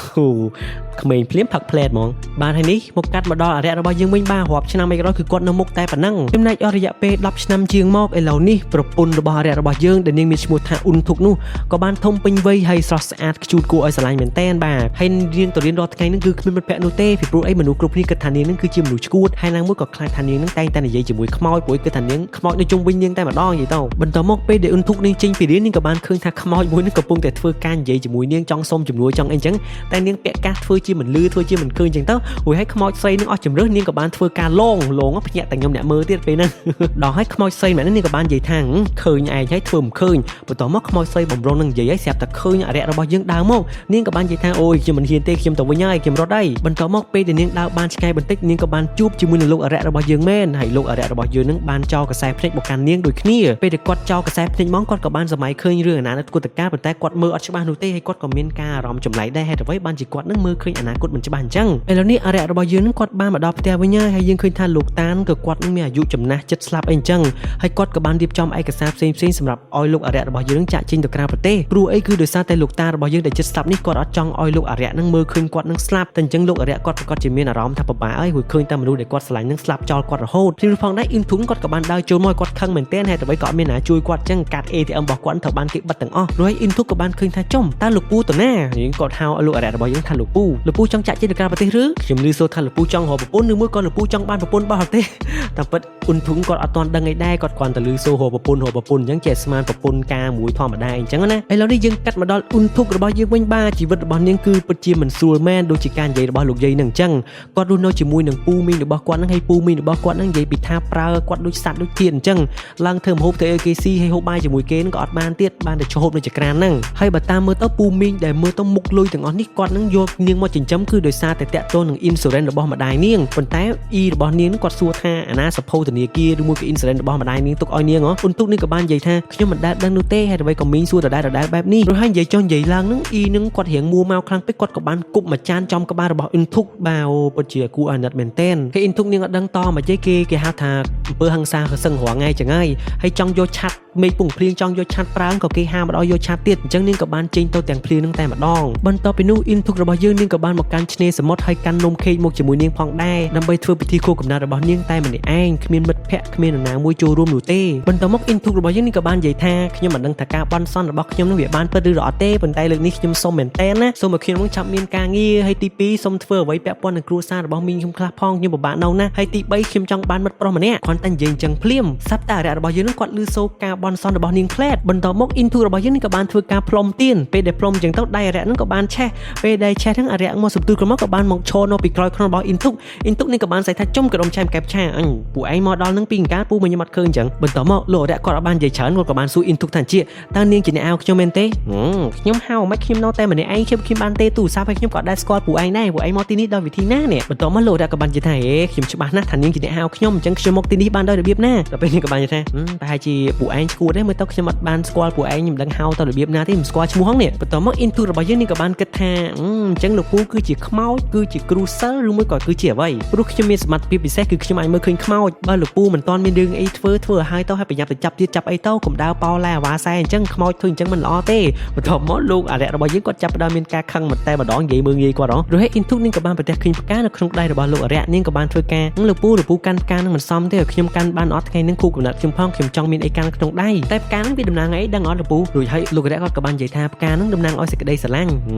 ក្មេងភ្លាមផឹកផ្លែតហ្មងបានហើយនេះមកកាត់មកដល់អរិយរបស់យើងវិញបាទរាប់ឆ្នាំអីក៏ដោយគឺគាត់នៅមុខតែប៉ុណ្ណឹងចំណែកអរិយពេល10ឆ្នាំជាងមកឥឡូវនេះប្រពន្ធរបស់អរិយរបស់យើងដែលនាងមានឈ្មោះថាអ៊ុនធុកនោះក៏បានធំពេញវ័យហើយស្រស់ស្អាតខ្ជូតគួរឲ្យស្រឡាញ់មែនតែនបាទហើយរៀងទៅរៀនរាល់ថ្ងៃហ្នឹងគឺគ្មានមិត្តភក្តិនោះទេពីព្រោះអីមនុស្សគ្រប់គ្នាគិតថានាងហ្នឹងគឺជាមនុស្សឈួតហើយណាមួយក៏ខ្លាចថានាងហ្នឹងតែងតែនិយាយជាមួយខ្មោចព្រោះគិតថានាងខ្មោចនៅជុំវិញនាងតែម្ដងនិយាយទៅបន្ទាប់មកពេលដែលអ៊ុនធុកនាងចេញពីរៀននាងក៏បានឃើញថាខ្មោចមួយហ្នឹងកំពុងតែធ្វើការនិយាយជាមួយនាងចង់សុំជំនួយចង់អីចឹងតែនាងពាក់កាសធ្វើជាមិនលឺធ្វើជាមិនឃើញចឹងទៅរួចហើយខ្មោចស្រីនឹងអស់ជំរឿសនាងក៏បានធ្វើការលងភ្ញាក់តែខ្ញុំអ្នកមើលទៀតពេលហ្នឹងដល់ហើយខ្មោចស្រីម្នាក់នេះនាងក៏បាននិយាយថាឃើញឯងហើយធ្វើមិនឃើញបន្ទាប់មកខ្មោចស្រីបំរុងនឹងនិយាយហើយស្រាប់តែឃើញអរិយរបស់យើងដើរមកនាងក៏បាននិយាយថាអូយខ្ញុំមិនហ៊ានទេខ្ញុំទៅវិញហើយខ្ញុំរត់ហើយបន្ទាប់មកពេលដែលនាងដើរបានឆ្ងាយបន្តិចនាងក៏បានជួបជាមួយនឹងលោកអរិយរបស់យើងមែនហើយលោកអរិយរបស់យើងនឹងបានចោលកសែភ្នែកមកកាន់នាងដូចគ្នាពេលដែលគាត់ចោលកសែភ្នែកមកគាត់ក៏បានសម័យឃើញរឿងអនាគតគាត់តែប៉ុន្តែគាត់មើលអត់ច្បាស់នោះទេហើយគាត់ក៏មានការអារម្មណ៍ចម្លែកដែរហេតុអ្វីបានជាគាត់នឹងមើលឃើញអនាគតមិនច្បាស់ បានអញ្ចឹងឥឡូវនេះអរិយរបស់យើងនឹងគាត់បានមកដល់ផ្ទះវិញហើយយើងឃើញថាលោកតានក៏គាត់នឹងមានអាយុចំណាស់ចិត្តស្លាប់អីអញ្ចឹងហើយគាត់ក៏បានរៀបចំឯកសារផ្សេងៗសម្រាប់ឲ្យលោកអរិយរបស់យើងចាក់ចេញទៅក្រៅប្រទេសព្រោះអីគឺដោយសារតែលោកតារបស់យើងដែលចិត្តស្លាប់នេះគាត់អត់ចង់ឲ្យលោកអរិយនឹងមើលឃើញគាត់នឹងស្លាប់តែអញ្ចឹងលោកអរិយគាត់ប្រកាសជាមានអារម្មណ៍ថាពិបាកហើយព្រោះឃើញតែមនុស្សដែលគាត់ស្រឡាញ់នឹងស្លាប់ចោលគាត់រហូតពីផងដែរអ៊ីនធុនគាត់ក៏បានដើរចូលមកគាត់ខឹងមែនទែនហើយតែក៏អត់មានណាជួយគាត់អញ្ចឹងកាត់ ATM របស់គាត់ត្រូវបានគេបិទទាំងអស់រួចអ៊ីនធុនក៏បានឃើញថាចំតើលោកពូទៅណាយើងគាត់ហៅលោកអរិយរបស់យើងថាលោកពូចង់ចាក់ចេញទៅក្រៅប្រទេសឬខ្ញុំឮសូរថាលោកពូចង់រកប្រពន្ធឬមួយក៏លោកពូចង់បានប្រពន្ធបោះប្រទេសតាមពិតអ៊ុនធុងគាត់អត់ទាន់ដឹងអីដែរគាត់គ្រាន់តែឮសូររកប្រពន្ធអញ្ចឹងចេះស្មានប្រពន្ធការមួយធម្មតាអញ្ចឹងណាឥឡូវនេះយើងកាត់មកដល់អ៊ុនធុករបស់យើងវិញបាទជីវិតរបស់នាងគឺពិតជាមិនស្រួលមែនដូចជាការនិយាយរបស់លោកយាយនឹងអញ្ចឹងគាត់រស់នៅជាមួយនឹងពូមីងរបស់គាត់នឹងហើយពូមីងរបស់គាត់នឹងនិយាយពីថាប្រើគាត់ដូចសត្វដូចទៀនអញ្ចឹងឡើងធ្វើម្ហូបទៅឲ្យគេស៊ីហើយហូបបាយជាមួយគេនឹងក៏អត់បានទៀតបានតែឈប់នៅចក្រានហ្នឹងហើយបើតាមមើលទៅពូមីងដែលមើលទៅមុខលុយទាំងអស់នេះគាត់នឹងយកនាងមកចិញ្ចឹមគឺដោយសារតែតាក់ទងនឹង insurance របស់ម្ដាយនាងប៉ុន្តែរបស់នាងគាត់សួរថាអាណាសភៅធនាគារឬមួយក៏ insurance របស់ម្ដាយនាងទុកឲ្យនាងហ៎ពុនទុកនេះក៏បាននិយាយថាខ្ញុំមិនដែលដឹងនោះទេហើយអ្វីក៏មីងសួរដដែលបែបនេះព្រោះហើយនិយាយចុះនិយាយឡើងនឹងនឹងគាត់រៀងមួមកខ្លាំងពេកគាត់ក៏បានគប់មួយចានចំក្បាលរបស់អ៊ុនធុកបាវពិតជាគួរអាណិតមែនទែនគេអ៊ុនធុកនាងអត់ដឹងតមកនិយាយគេហៅថាអំពើហិង្សាសឹងរងថ្ងៃចឹងហើយចង់យកឆាត់មេឃពងភ្លៀងចង់យកឆាត់ប្រាំងក៏គេហាមមិនឲ្យយកឆាត់ទៀតអញ្ចឹងនាងក៏បានចេញទៅទាំងភ្លៀងនឹងតែម្ដងបន្ទាប់ពីនោះអ៊ុនធុករបស់យើងនាងក៏បានមកកាន់ឆ្នេរសមុទ្រហើយកាន់នំខេកមកជាមួយនាងផងដែរដើម្បីធ្វើពិធីខួបកំណើតរបស់នាងតែម្នាក់ឯងគ្មានមិត្តភ័ក្តិគ្មាននរណាមួយចូលរួមនោះទេបន្ទាប់មកអ៊ុនធុករបស់យើងនេះក៏បាននិយាយថាខ្ញុំមិនដឹងថាការបន់សន់របស់ខ្ញុំនឹងវាបានពិតឬអត់ទេប៉ុន្តែលើកនេះខ្ញុំសូមមែនតើណាសូមឲ្យខ្ញុំនឹងចាប់មានការងារហើយទី2សូមធ្វើអ្វីពាក់ព័ន្ធនឹងគ្រួសាររបស់មីងខ្ញុំខ្លះផងខ្ញុំពិបាកនៅណាហើយទី3ខ្ញុំចង់បានមិត្តប្រុសម្នាក់គាត់តែនិយាយអញ្ចឹងភ្លាមសប្តាហ៍របស់យើងនឹងគាត់លឺសូរការបន់សន់របស់នាងផ្លែតបន្ទាប់មកអ៊ីនធូរបស់យើងនេះក៏បានធ្វើការផ្លុំទៀនពេលដែលផ្លុំអញ្ចឹងទៅដៃអរិយនឹងក៏បានឆេះពេលដែលឆេះហ្នឹងអរិយមកសំទូលក្រមកក៏បានមកឈរនៅពីក្រោយខ្លួនរបស់អ៊ីនធូនេះក៏បានសៃថាចំកដុំឆែមកែបឆាអញពួកឯងមកដល់នឹងពីកាលពូមិនខ្ញុំអត់ឃើញអញ្ចឹងបន្ទាប់មកលោកអរិយគាត់អត់បាននិយាយច្រើនគាត់ក៏បានសួរអ៊ីនធូថាជាតើនាងជាអ្នកហៅខ្ញុំមែនទេខ្ញុំហៅមិនខ្ញុំនៅតែម្នាក់ឯងខ្ញុំបានទេទូរស័ព្ទហើយខ្ញុំក៏ដែរស្គាល់ពួកឯងដែរពួកឯងមកទីនេះដោយវិធីណានេះបន្ទាប់មកលោកអរិយក៏បាននិយាយថាខ្ញុំច្បាស់ណាស់ថានាងជាអ្នកហៅខ្ញុំអញ្ចឹងខ្ញុំមកទីនេះបានដោយរបៀបណាដល់ពេលនេះក៏បាននិយាយថាប្រហែលជាពួកឯងឈួតទេមើលទៅខ្ញុំអត់បានស្គាល់ពួកឯងខ្ញុំដឹងហៅទៅរបៀបណាទេមិនស្គាល់ឈ្មោះហ្នឹងនេះបន្ទាប់មកអ៊ីនធូរបស់យើងនេះក៏បានគិតថាអញ្ចឹងលោកពូគឺជាខ្មោចគឺជាគ្រូសិលឬមួយក៏គឺជាអ្វីព្រោះខ្ញុំមានសមត្ថភាពពិសេសគឺខ្ញុំអាចមើលឃើញខ្មោចបើលោកពូមិនទាន់មានរឿងអីធ្វើឲ្យហើយទៅឲ្យប្រញាប់ទៅចាប់ទៀតចាប់អីទៅកុំដើរប៉ោឡាអាវ៉ាសែអញ្ចឹងខ្មោចធ្វើអញ្ចឹងមិនល្អទេបន្ទាប់មកលោកអរិយរបស់យើងគាត់ចាប់ផ្ដើមមានការខឹងមកតែម្ដងនិយាយមើលងាយគាត់ហ៎រួចអ៊ីនធូនឹងក៏បានប្រទះឃើញផ្កានៅក្នុងដៃរបស់លោកអរិយនាងក៏បានធ្វើការលោកពូកាន់ផ្កានឹងមិនសមទេឲ្យខ្ញុំកាន់បានអត់ថ្ងៃនេះគូកំណត់ខ្ញុំផងខ្ញុំចង់មានអីកាន់ក្នុងដៃតែផ្កានឹងវាតំណាងអីដឹងអត់លោកពូរួចហើយលោកអរិយគាត់ក៏បាននិយាយថាផ្កានឹងតំណាងឲ្យសេចក្តីស្រឡាញ់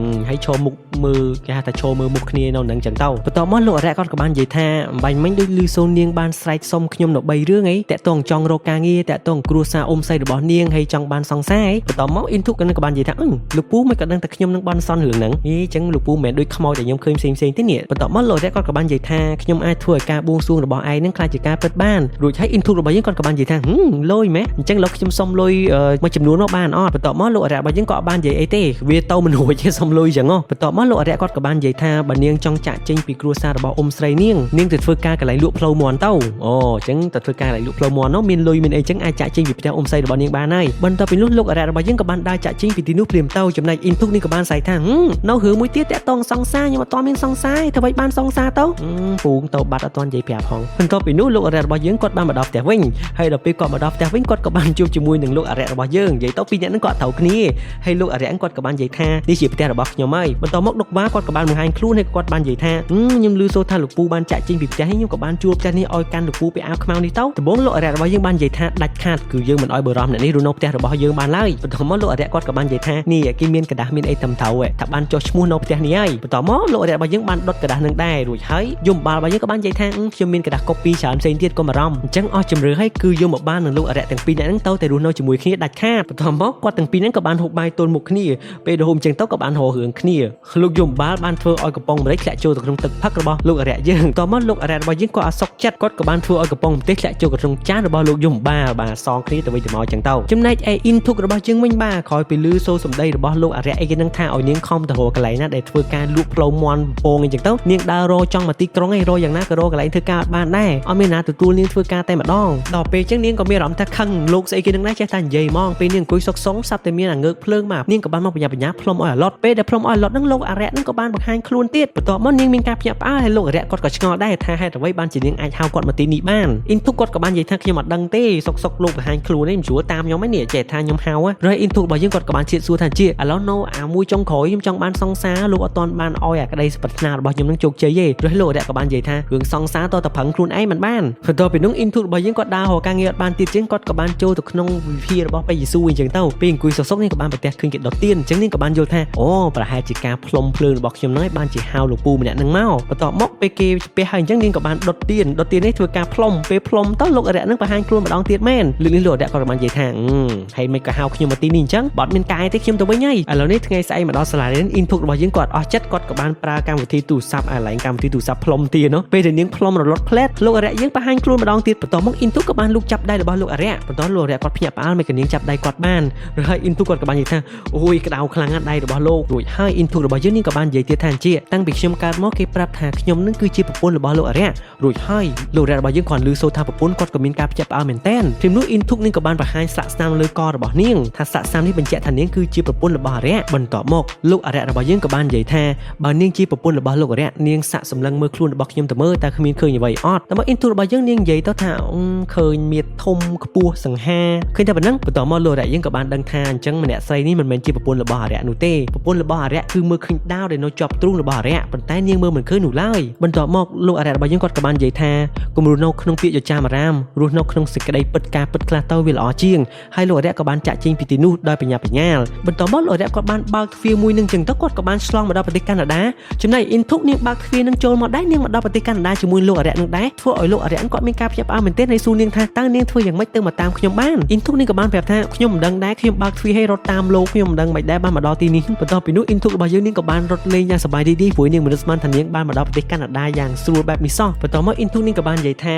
ហើយឈរមុខមើលគេហៅថាឈរមើលមុខគ្នានៅនឹងចឹងទៅបន្ទាប់មកលោកអរិយគាត់ក៏បាននិយាយថាអំបញ្ញមិញដូចលឺសូននាងបានស្រែកសុំខ្ញុំនៅ3រឿងអីតាក់ទងចង់រកការងារតាក់ទងគ្រួសារអ៊ុំសៃរបស់នាងហើយចង់បានសង្សារបន្ទាប់មកអ៊ីនធុកក៏បាននិយាយថាលោកពូមិនក៏ដឹងតែខ្ញុំនឹងបានសន់រឿងហ្នឹងចឹងលោកពូមិនមែនដូចខ្មោចដែលខ្ញុំឃើញផ្សេងទេនេះបន្ទាប់មកលោកអរិយគាត់ក៏បាននិយាយថាខ្ញុំអាចធ្វើឲ្យការបួងសួងរបស់ឯងនឹងខ្លាចជាការពិតបានរួចហើយអ៊ីនធុករបស់យើងគាត់ក៏បាននិយាយថាលុយមែនអញ្ចឹងលោកខ្ញុំសុំលុយមួយចំនួនមកបានអត់បន្ទាប់មកលោកអរិយរបស់យើងក៏អត់បាននិយាយអីទេវាទៅមិនរួចទេសុំលុយចឹងបន្ទាប់មកលោកអរិយគាត់ក៏បាននិយាយថាបើនាងចង់ចាក់ចេញពីគ្រួសាររបស់អ៊ុំស្រីនាងទៅធ្វើការកន្លែងលក់ផ្លូវមន់ទៅអញ្ចឹងទៅធ្វើការកន្លែងលក់ផ្លូវមន់នោះមានលុយមានអីចឹងអាចចាក់ចេញពីផ្ទះអ៊ុំស្រីរបស់នាងបានហើយបន្ទាប់ពីនោះលោកអរិយរបស់យើងក៏បានដើរចាក់ចេញពីទីនោះភ្លាមទៅចំណែកអ៊ីនធុកនេះក៏បានសៃថានៅរឿងមួយទៀតតាក់ទងសង្សារខ្ញុំអត់ទាន់មានសង្សារធ្វើឲ្យបានសង្សារទៅពូងទៅបាត់អត់ទាន់និយាយប្រាប់ផងបន្ទាប់ពីនោះលោកអរិយរបស់យើងគាត់បានមកដល់ផ្ទះវិញហើយដល់ពេលគាត់មកដល់ផ្ទះវិញគាត់ក៏បានជួបជាមួយនឹងលោកអរិយរបស់យើងនិយាយទៅពីរនាក់ហ្នឹងគាត់ត្រូវគ្នាហើយលោកអរិយគាត់ក៏បាននិយាយថានេះជាផ្ទះរបស់ខ្ញុំហើយបន្ទាប់មកដុកវ៉ាគាត់ក៏បានបង្ហាញខ្លួនហើយគាត់បាននិយាយថាខ្ញុំឮសូរថាលោកពូបានចាក់ចេញពីផ្ទះនេះខ្ញុំក៏បានជួបផ្ទះនេះឲ្យកាន់លោកពូពីអាវខ្មៅនេះទៅដំបូងលោកអរិយរបស់យើងបាននិយាយថាដាច់ខាតគឺយើងមិនឲ្យបរិមអ្នកនេះរស់នៅផ្ទះរបស់យើងបានឡើយបន្ទាប់មកលោកអរិយគាត់ក៏បាននិយាយថានេះគេមានกระดาษមានអីត្រឹមត្រូវថាបានចុះឈ្មោះនៅផ្ទះនេះហើយបន្ទាប់មកលោកអរិយរបស់យើងបានដុតกระดาษនឹងដែររួចហើយយមបាលរបស់យើងក៏បាននិយាយថាខ្ញុំមានកระดาษ copy ច្រើនផ្សេងទៀតកុំបារម្ភអញ្ចឹងអស់ជំរឿហើយគឺយកមកបាននឹងលោកអរិយទាំងពីរនាក់ហ្នឹងទៅតែរស់នៅជាមួយគ្នាដាច់ខាតបន្ទាប់មកគាត់ទាំងពីរហ្នឹងក៏បានហូបបាយទល់មុខគ្នាពេលដែលហូបអញ្ចឹងទៅក៏បានរករឿងគ្នាលោកយមបាលបានធ្វើឲ្យកំប៉ុងម្រេចធ្លាក់ចូលទៅក្នុងទឹកផឹករបស់លោកអរិយយើងបន្ទាប់មកលោកអរិយរបស់យើងក៏អត់សុខចិត្តគាត់ក៏បានធ្វើឲ្យកំប៉ុងម្ទេសធ្លាក់ចូលក្នុងចានរបស់លោកយមបាលបាទសងគ្នាទៅវិញទៅមកអញ្ចឹងទៅចំណែកឯអ៊ីនធុករបស់យើងវិញបាទក្រោយពីឮសូរសម្ដីរបស់លោកអរិយអីគេនឹងថាឲ្យនាងខំទៅរកកន្លែងណាដែលធ្វើការលក់ផ្លូវមន់ពងអញ្ចឹងទៅនាងដើររចង់មកទីក្រុងឯងរយ៉ាងណាក៏រកកន្លែងធ្វើការអត់បានដែរអត់មានណាទទួលនាងធ្វើការតែម្ដងដល់ពេលអញ្ចឹងនាងក៏មានអារម្មណ៍ថាខឹងលោកស្អីគេនឹងដែរចេះតែនិយាយហ្មងពេលនាងអង្គុយសុកសុងសាប់តែមានអាងើកភ្លើងមកនាងក៏បានមកបញ្ញាផ្លុំឲ្យអាឡុតពេលដែលផ្លុំឲ្យអាឡុតហ្នឹងលោកអរិយហ្នឹងក៏បានបង្ហាញខ្លួន ទៀតបន្ទាប់មកនាងមានការភ្ញាក់ផ្អើលហើយលោកអរិយគាត់ក៏ឆ្ងល់ដែរថាហេតុអ្វីបានជានាងអាចហៅគាត់មកទីនេះបានអ៊ីនធុកគាត់ក៏បាននិយាយថាខ្ញុំអត់ដឹងទេសុកលោកបង្ហាញខ្លួននេះមិនស្រួលតាមខ្ញុំឯនេះចេះថាខ្ញុំហៅហើយអ៊ីនធុករបស់យើងគាត់ក៏បានជៀសសួរថាជាឥឡូវនៅអាមួយចុងក្រោយខ្ញុំចង់បានសង្សារលោកអត់ទាន់បានឲ្យអាក្តីប្រាថ្នារបស់ខ្ញុំនឹងជោគជ័យទេព្រោះលោកអរិយក៏បាននិយាយថារឿងសង្សារតើប្រឹងខ្លួនឯងមិនបានបន្ទាប់ពីនោះអ៊ីនធុករបស់យើងគាត់ដើររកការងារអត់បានទៀតជាងគាត់ក៏បានចូលទៅក្នុងវិភាគរបស់ព្រះយេស៊ូវអញ្ចឹងទៅពេលអង្គុយសុកនេះក៏បានប្រទះឃើញគេដុតទៀនអញ្ចឹងនេះក៏បានយល់ថាអូប្រហែលជាការផ្លុំភ្លើងរបស់ខ្ញុំហ្នឹងឯងបានជាហៅលោកពូម្នាក់ហ្នឹងមកបន្ទាប់មកពេលគេស្ពះហើយអញ្ចឹងនាងក៏បានដុតទៀននេះធ្វើការផ្លុំពេលផ្លុំទៅលោកអរិយហ្នឹងបង្ហាញខ្លួនម្ដងទៀតមែនលើនេះលោកអរិយក៏បាននិយាយថាហើយមិនក៏ហៅខ្ញុំមកទីនេះអញ្ចឹងបើអត់មានកាយទេខ្ញុំទៅវិញហើយឥឡូវនេះថ្ងៃស្អែកមកដល់សាលារៀនអ៊ីនធុករបស់យើងគាត់អស់ចិត្តគាត់ក៏បានប្រើកម្មវិធីទូរស័ព្ទអាឡែងកម្មវិធីទូរស័ព្ទផ្លុំទៀននោះពេលដែលនាងផ្លុំរលត់ផ្លែតលោកអរិយយើងបង្ហាញខ្លួនម្ដងទៀតបន្ទាប់មកអ៊ីនធុកក៏បានលូកចាប់ដៃរបស់លោកអរិយបន្ទាប់លោកអរិយគាត់ភ្ញាក់ផ្អើលមិនក៏នាងចាប់ដៃគាត់បានឬហើយអ៊ីនធុកគាត់ក៏បាននិយាយថាអូយក្តៅខ្លាំងណាស់ដៃរបស់លោករួចហើយអ៊ីនធុករបស់យើងនេះក៏បាននិយាយទៀតថាជាតាំងពីខ្ញុំកើតមកគេប្រាប់ថាខ្ញុំនឹងគឺជាប្រពន្ធរបស់លោកអរិយរួចហើយលោកអរិយរបស់យើងគាត់ឮសូរថាប្រពន្ធគាត់ក៏មានការភ្ញាក់ផ្អើលមែនតែនព្រមនោះអ៊ីនធុកនឹងក៏បានបង្ហាញស្លាកស្នាមលើករបស់នាងថាស្លាកស្នាមនេះបញ្ជាក់ថានាងគឺជាប្រពន្ធរបស់អរិយបន្ទាប់មកលោកអរិយរបស់យើងក៏បាននិយាយថាបើនាងជាប្រពន្ធរបស់លោកអរិយនាងសាក់សម្លឹងមើលខ្លួនរបស់ខ្ញុំទៅមើលតែគ្មានឃើញអ្វីអត់តែមកអ៊ីនធុករបស់យើងនាងនិយាយទៅថាឃើញមៀតធំខ្ពស់សង្ហាឃើញតែប៉ុណ្ណឹងបន្ទាប់មកលោកអរិយយើងក៏បានដឹងថាអញ្ចឹងម្នាក់ស្រីនេះមិនមែនជាប្រពន្ធរបស់អរិយនោះទេប្រពន្ធរបស់អរិយគឺមើលឃើញដាវដែលនៅជាប់ទ្រូងរបស់អរិយប៉ុន្តែនាងមើលមិនឃើញនោះឡើយបន្ទាប់មកលោកអរិយរបស់យើងគាត់ក៏បាននិយាយថាគំរូនៅក្នុងពាក្យចចាមអារាមរស់នៅក្នុងសេចក្តីពិតការពិតខ្លះទៅវាល្អជាងហើយលោកអរិយក៏បានចាក់ចេញពីទីនោះដោយបញ្ញាបញ្ញាលបន្ទាប់មកលោកអរិយគាត់បានបើកទ្វារមួយនឹងចឹងទៅគាត់ក៏បានឆ្លងមកដល់ប្រទេសកាណាដាចំណែកអ៊ីនធុកនាងបើកទ្វារនឹងចូលមកដែរនាងមកដល់ប្រទេសកាណាដាជាមួយលោកអរិយនឹងដែរធ្វើឲ្យលោកអរិយគាត់មានការភ្ញាក់ផ្អើលមែនទែនហើយសួរនាងថាតើនាងធ្វើយ៉ាងម៉េចទៅមកតាមខ្ញុំបានអ៊ីនធុកនាងក៏បានប្រាប់ថាខ្ញុំមិនដឹងដែរខ្ញុំបើកទ្វារឲ្យរត់តាមលោកខ្ញុំមិនដឹងមិនដែរបានមកដល់ទីនេះបន្ទាប់ពីនោះអ៊ីនធុករបស់យើងនាងក៏បានរត់លេងយ៉ាងសប្បាយរីករាយព្រោះនាងមិនស្មានថានាងបានមកដល់ប្រទេសកាណាដាយ៉ាងស្រួលបែបនេះសោះបន្ទាប់មកអ៊ីនធុកនាងក៏បាននិយាយថា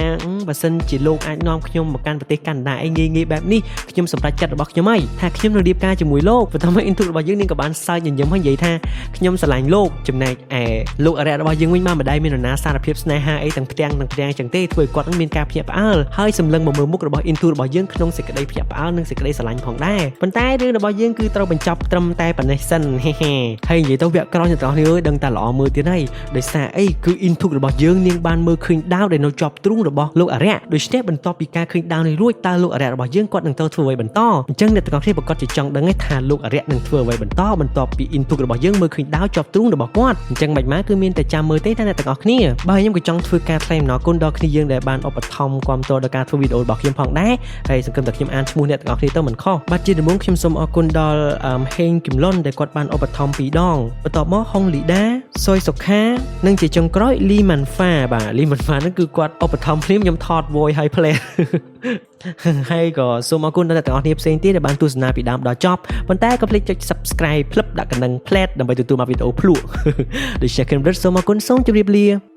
បើសិនជាលោកអាចនាំខ្ញុំមកកាន់ប្រទេសកាណាដាងាយៗបែបនេះខ្ញុំសម្រេចចិត្តរបស់ខ្ញុំហើយថាខ្ញុំនឹងរៀបការជាមួយលោកបន្ទាប់មកអ៊ីនធុករបស់យើងនាងក៏បានសើចញញឹមហើយនិយាយថាខ្ញុំស្រឡាញ់លោកចំណែកឯលោកអរិយរបស់យើងវិញមកមិនដែលមាននរណាសារភាពស្នេហាអីទាំងផ្ទាំងចឹងទេធ្វើឲ្យគាត់នឹងមានការភ្ញាក់ផ្អើលហើយសម្លឹងមកមើលមុខរបស់អ៊ីនធុករបស់យើងក្នុងសេចក្តីភ្ញាក់ផ្អើលនិងសេចក្តីស្រឡាញ់ផងដែរប៉ុន្តែរឿងរបស់យើងគឺត្រូវបញ្ចប់ត្រឹមតែប៉ុណ្ណេះសិនហេហេហើយនិយាយទៅវគ្គក្រោយអ្នកទាំងអស់គ្នាដឹងតែល្អមើលទៀតហើយដោយសារអីគឺអ៊ីនធុករបស់យើងនាងបានមើលឃើញដាវដែលនៅជាប់ទ្រូងរបស់លោកអរិយដូច្នេះបន្ទាប់ពីការឃើញដាវនេះរួចតើលោកអរិយរបស់យើងគាត់នឹងទៅធ្វើអ្វីបន្តអញ្ចឹងអ្នកទាំងអស់គ្នាប្រកាសជាចង់ដឹងថាលោកអរិយនឹងធ្វើអ្វីបន្តបន្ទាប់ពីអ៊ីនធុករបស់យើងមើលឃើញដាវជាប់ទ្រូងរបស់គាត់អញ្ចឹងមិនម៉ាគឺមានតែចាំមើលទេតែអ្នកទាំងអស់គ្នាបើខ្ញុំក៏ចង់ធ្វើការថ្លែងអំណរគុណដល់គ្នាយើងដែលបានឧបត្ថម្ភគាំទ្រដល់ការធ្វើវីដេអូរបស់ខ្ញុំផងដែរហើយសង្ឃឹមថាខ្ញុំអានឈ្មោះអ្នកទាំងអស់គ្នាទៅមិនខុសបាទជាដំបូងខ្ញុំសូមអរគុណដល់ហេងគឹមលុនដែលគាត់បានឧបត្ថម្ភ2ដងបន្ទាប់មកហុងលីដាសុយសុខានិងជាចុងក្រោយលីម៉ាន់ហ្វាបាទលីម៉ាន់ហ្វាហ្នឹងគឺគាត់ឧបត្ថម្ភខ្ញុំថត voice ហើយ play ហើយក៏សូមអរគុណដល់អ្នកទាំងអស់គ្នាផ្សេងទៀតដែលបានទស្សនាពីដើមដល់ចប់ប៉ុន្តែកុំភ្លេចចុច Subscribe ផ្លឹបដាក់កណ្ដឹង Plate ដើម្បីទទួលមកវីដេអូភ្លក់ដូចជាខ្ញុំរត់សូមអរគុណសូមជម្រាបលា